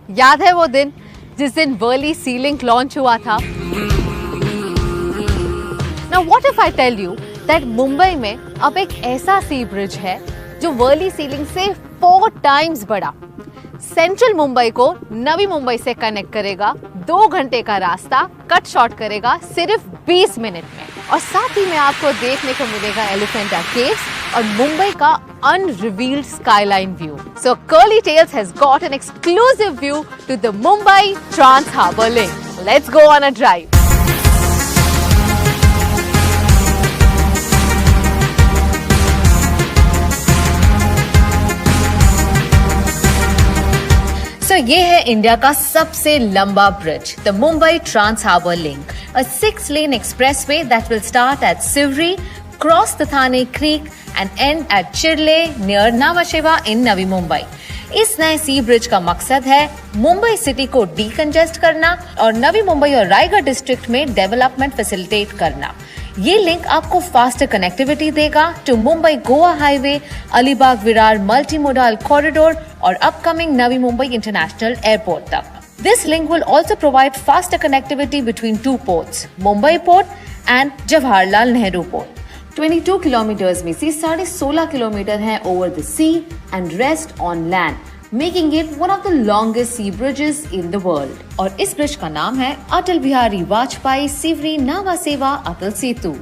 याद है वो दिन जिस दिन वर्ली सी लिंक लॉन्च हुआ था? Now what if I tell you that Mumbai में अब एक ऐसा सी ब्रिज है जो वर्ली सी लिंक से 4 टाइम्स बड़ा सेंट्रल मुंबई को नवी मुंबई से कनेक्ट करेगा, 2 घंटे का रास्ता कट शॉर्ट करेगा सिर्फ 20 मिनट में, और साथ ही में आपको देखने को मिलेगा एलिफेंटा केव्स और मुंबई का unrevealed skyline view. So Curly Tales has got an exclusive view to the Mumbai Trans Harbour Link. Let's go on a drive. So ये है इंडिया का सबसे लंबा bridge, the Mumbai Trans Harbour Link, a 6-lane expressway that will start at Sivri, cross the Thane Creek and end at Chirle near Nhava Sheva in Navi Mumbai. इस नए सी bridge का मकसद है मुंबई सिटी को decongest करना और नवी मुंबई और Raigad district में डेवलपमेंट फैसिलिटेट करना। ये लिंक आपको फास्टर कनेक्टिविटी देगा to Mumbai Goa highway, Alibag Virar multi modal corridor और upcoming Navi Mumbai international airport तक। This link will also provide faster connectivity between 2 ports, Mumbai Port and Jawaharlal Nehru Port. 22 kilometres में से 16.5 किलोमीटर हैं over the sea and rest on land, making it one of the longest sea bridges in the world. और इस bridge का नाम है अटल बिहारी वाजपेयी सिवरी नावा सेवा Atal Setu.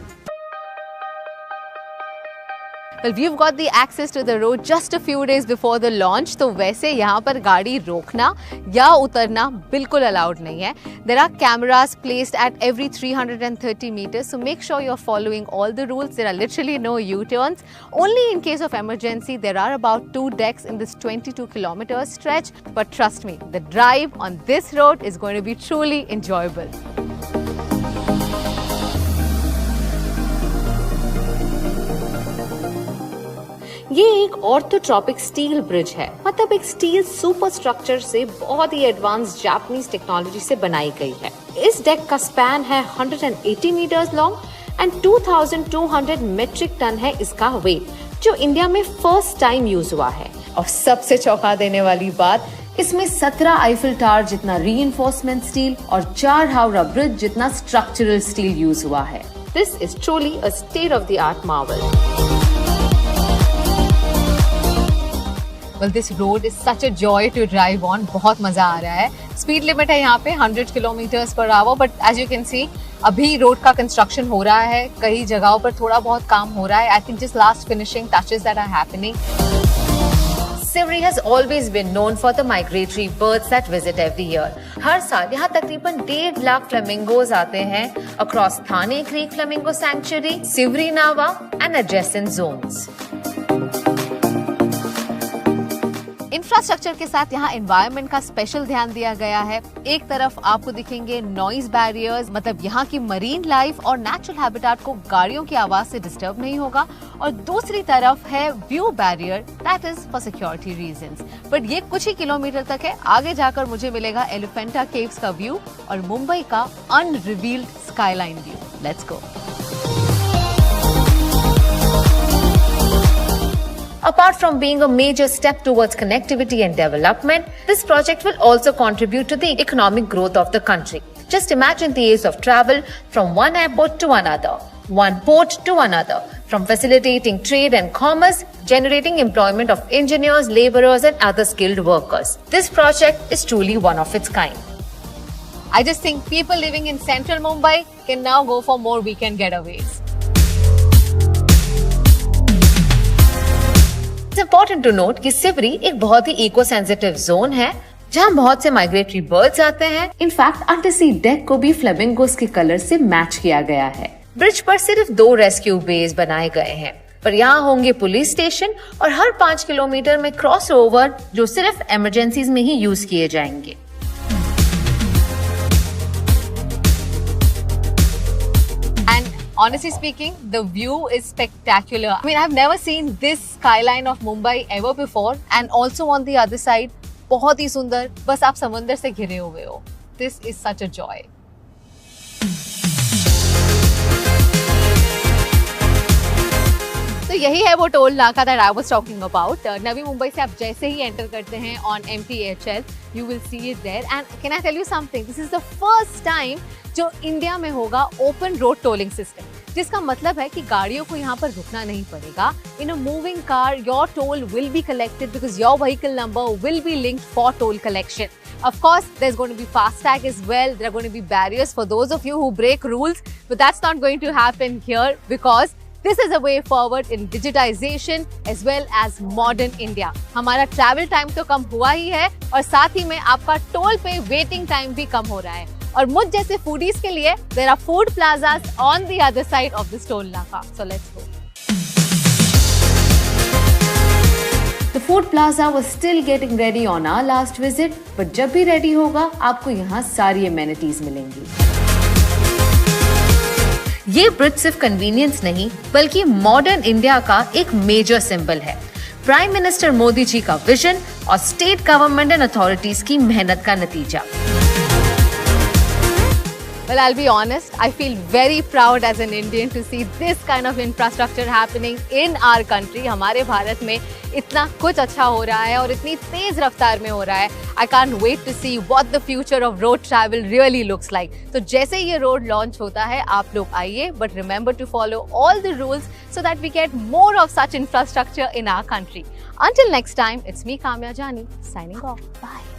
Well, we've got the access to the road just a few days before the launch, तो वैसे यहाँ पर गाड़ी रोकना या उतरना बिल्कुल allowed नहीं है. There are cameras placed at every 330 meters, so make sure you're following all the rules. There are literally no U-turns. Only in case of emergency, there are about 2 decks in this 22-kilometer stretch. But trust me, the drive on this road is going to be truly enjoyable. ये एक orthotropic steel bridge है, मतलब एक steel super structure से बहुत ही advance Japanese technology से बनाई गई है। इस डेक का स्पैन है 180 metres long and 2200 metric ton है इसका वेट, जो इंडिया में फर्स्ट टाइम यूज हुआ है। और सबसे चौंका देने वाली बात, इसमें 17 आईफिल टावर जितना रीइंफोर्समेंट स्टील और 4 हावड़ा ब्रिज जितना स्ट्रक्चरल स्टील यूज हुआ है। This is truly a state of the art Marvel. Well, this road is such a joy to drive on. बहुत मजा आ रहा है। स्पीड लिमिट है यहाँ पे 100 kilometres per hour, but as you can see अभी रोड का कंस्ट्रक्शन हो रहा है, कई जगहों पर थोड़ा बहुत काम हो रहा है। I think just last finishing touches that are happening. Sivri has always been known for the migratory birds that visit every year. हर साल यहाँ तकरीबन 1.5 लाख फ्लेमिंगोज आते हैं across Thane Creek Flamingo Sanctuary, Sivri Nava and adjacent zones. Infrastructure के साथ यहाँ environment का special ध्यान दिया गया है। एक तरफ आपको दिखेंगे नॉइज बैरियर्स, मतलब यहाँ की मरीन लाइफ और नेचुरल हैबिटेट को गाड़ियों की आवाज से डिस्टर्ब नहीं होगा, और दूसरी तरफ है view barrier, that is for security reasons. But ये कुछ ही किलोमीटर तक है, आगे जाकर मुझे मिलेगा एलिफेंटा केव्स का व्यू और मुंबई का unrevealed skyline view. Let's go. Apart from being a major step towards connectivity and development, this project will also contribute to the economic growth of the country. Just imagine the ease of travel from one airport to another, one port to another, from facilitating trade and commerce, generating employment of engineers, laborers and other skilled workers. This project is truly one of its kind. I just think people living in central Mumbai can now go for more weekend getaways. It's important to note कि सिवरी एक बहुत ही eco sensitive zone है, जहाँ बहुत से migratory birds आते हैं। In fact undersea deck को भी फ्लेमिंगोस के कलर से मैच किया गया है। ब्रिज पर सिर्फ 2 रेस्क्यू बेस बनाए गए हैं, पर यहाँ होंगे पुलिस स्टेशन और हर 5 किलोमीटर में क्रॉस ओवर, जो सिर्फ इमरजेंसीज में ही यूज किए जाएंगे। Honestly speaking, the view is spectacular. I mean, I've never seen this skyline of Mumbai ever before, and also on the other side, बहुत ही सुंदर, बस आप समंदर से घिरे हुए हो। This is such a joy. तो तो यही है वो टोल नाका that I was talking about. Navi Mumbai से आप जैसे ही एंटर करते हैं on MTHL, you will see it there. And can I tell you something, this is the first time जो इंडिया में होगा ओपन रोड टोलिंग सिस्टम, जिसका मतलब है कि गाड़ियों को यहाँ पर रुकना नहीं पड़ेगा। In a moving car your toll will be collected because your vehicle number will be linked for toll collection. Of course, there's going to be FASTag as well. There are going to be barriers for those of you who break rules, but that's not going to happen here because this is a way forward in digitization as well as modern India. हमारा travel time तो कम हुआ ही है और साथ ही में आपका toll पे waiting time भी कम हो रहा है. और मुझ जैसे foodies के लिए there are food plazas on the other side of this toll naka. So let's go. The food plaza was still getting ready on our last visit, but जब भी ready होगा आपको यहाँ सारी amenities मिलेंगी। ये ब्रिज सिर्फ कन्वीनियंस नहीं बल्कि मॉडर्न इंडिया का एक मेजर सिंबल है। प्राइम मिनिस्टर मोदी जी का विजन और स्टेट गवर्नमेंट एंड अथॉरिटीज की मेहनत का नतीजा। Well, I'll be honest, I feel very proud as an Indian to see this kind of infrastructure happening in our country. हमारे भारत में इतना कुछ अच्छा हो रहा है और इतनी तेज रफ्तार में हो रहा है. I can't wait to see what the future of road travel really looks like. तो जैसे ये रोड लॉन्च होता है आप लोग आइए, but remember to follow all the rules so that we get more of such infrastructure in our country. Until next time, it's me Kamya Jani signing off. Bye.